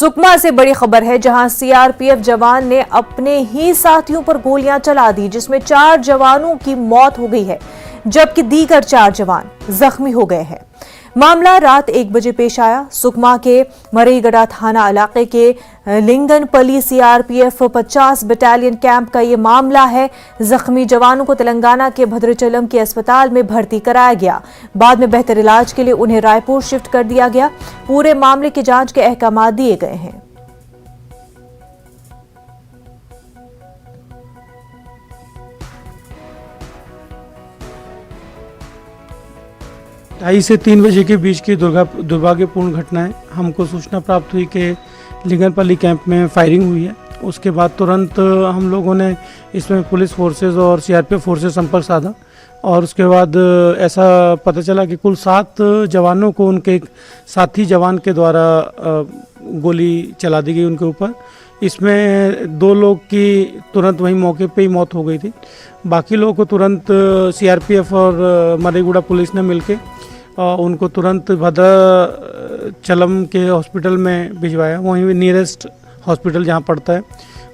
सुकमा से बड़ी खबर है, जहां सीआरपीएफ जवान ने अपने ही साथियों पर गोलियां चला दी, जिसमें 4 जवानों की मौत हो गई है, जबकि दीगर 4 जवान जख्मी हो गए हैं। मामला रात 1 बजे पेश आया। सुकमा के मरईगड़ा थाना इलाके के लिंगनपल्ली सीआरपीएफ 50 बटालियन कैंप का ये मामला है। जख्मी जवानों को तेलंगाना के भद्राचलम के अस्पताल में भर्ती कराया गया। बाद में बेहतर इलाज के लिए उन्हें रायपुर शिफ्ट कर दिया गया। पूरे मामले की जांच के अहकाम दिए गए हैं। ढाई से 3 बजे के बीच की दुर्भाग्यपूर्ण घटना है। हमको सूचना प्राप्त हुई कि लिंगनपल्ली कैंप में फायरिंग हुई है। उसके बाद तुरंत हम लोगों ने इसमें पुलिस फोर्सेज और सीआरपीएफ फोर्सेज संपर्क साधा और उसके बाद ऐसा पता चला कि कुल 7 जवानों को उनके एक साथी जवान के द्वारा गोली चला दी गई उनके ऊपर। इसमें 2 लोग की तुरंत वहीं मौके पे ही मौत हो गई थी। बाकी लोगों को तुरंत सीआरपीएफ और मरईगुड़ा पुलिस ने मिलके उनको तुरंत भद्राचलम के हॉस्पिटल में भिजवाया। वहीं नियरेस्ट हॉस्पिटल जहाँ पड़ता है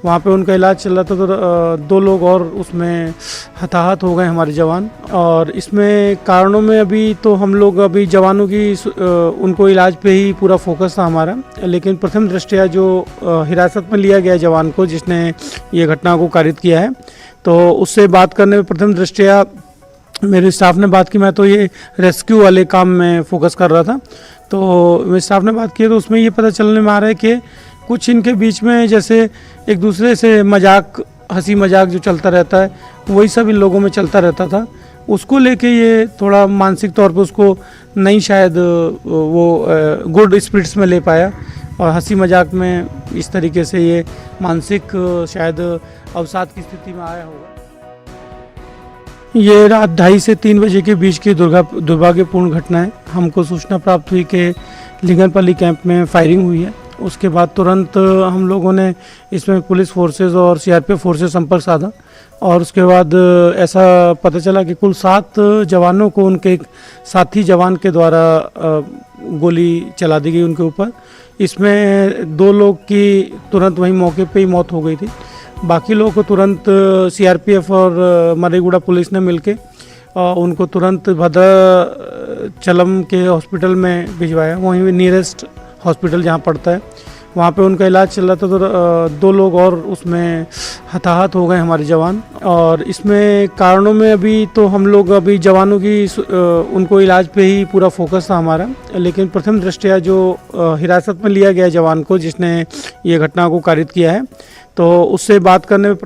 वहाँ पे उनका इलाज चल रहा था। तो 2 लोग और उसमें हताहत हो गए हमारे जवान। और इसमें कारणों में अभी तो हम लोग अभी जवानों की उनको इलाज पे ही पूरा फोकस था हमारा। लेकिन प्रथम दृष्टया जो हिरासत में लिया गया जवान को, जिसने ये घटना को कारित किया है, तो उससे बात करने में प्रथम दृष्टया मेरे स्टाफ ने बात की। मैं तो ये रेस्क्यू वाले काम में फोकस कर रहा था, तो मेरे स्टाफ ने बात की तो उसमें ये पता चलने में आ रहा है कि कुछ इनके बीच में जैसे एक दूसरे से मजाक, हंसी मजाक जो चलता रहता है, वही सब इन लोगों में चलता रहता था। उसको लेके ये थोड़ा मानसिक तौर पे उसको नहीं शायद वो गुड स्पिरिट्स में ले पाया और हंसी मजाक में इस तरीके से ये मानसिक शायद अवसाद की स्थिति में आया होगा। ये रात 2:30 से 3 बजे के बीच की दुर्भाग्यपूर्ण घटना है। हमको सूचना प्राप्त हुई कि लिंगनपल्ली कैंप में फायरिंग हुई है। उसके बाद तुरंत हम लोगों ने इसमें पुलिस फोर्सेज और सीआरपीएफ फोर्सेज संपर्क साधा और उसके बाद ऐसा पता चला कि कुल 7 जवानों को उनके एक साथी जवान के द्वारा गोली चला दी गई उनके ऊपर। इसमें 2 लोग की तुरंत वहीं मौके पे ही मौत हो गई थी। बाकी लोगों को तुरंत सीआरपीएफ और मरईगुड़ा पुलिस ने मिलके उनको तुरंत भद्राचलम के हॉस्पिटल में भिजवाया। वहीं नियरेस्ट हॉस्पिटल जहाँ पड़ता है वहाँ पे उनका इलाज चल रहा था। तो 2 लोग और उसमें हताहत हो गए हमारे जवान। और इसमें कारणों में अभी तो हम लोग अभी जवानों की उनको इलाज पे ही पूरा फोकस था हमारा। लेकिन प्रथम दृष्टया जो हिरासत में लिया गया जवान को, जिसने ये घटना को कारित किया है, तो उससे बात करने में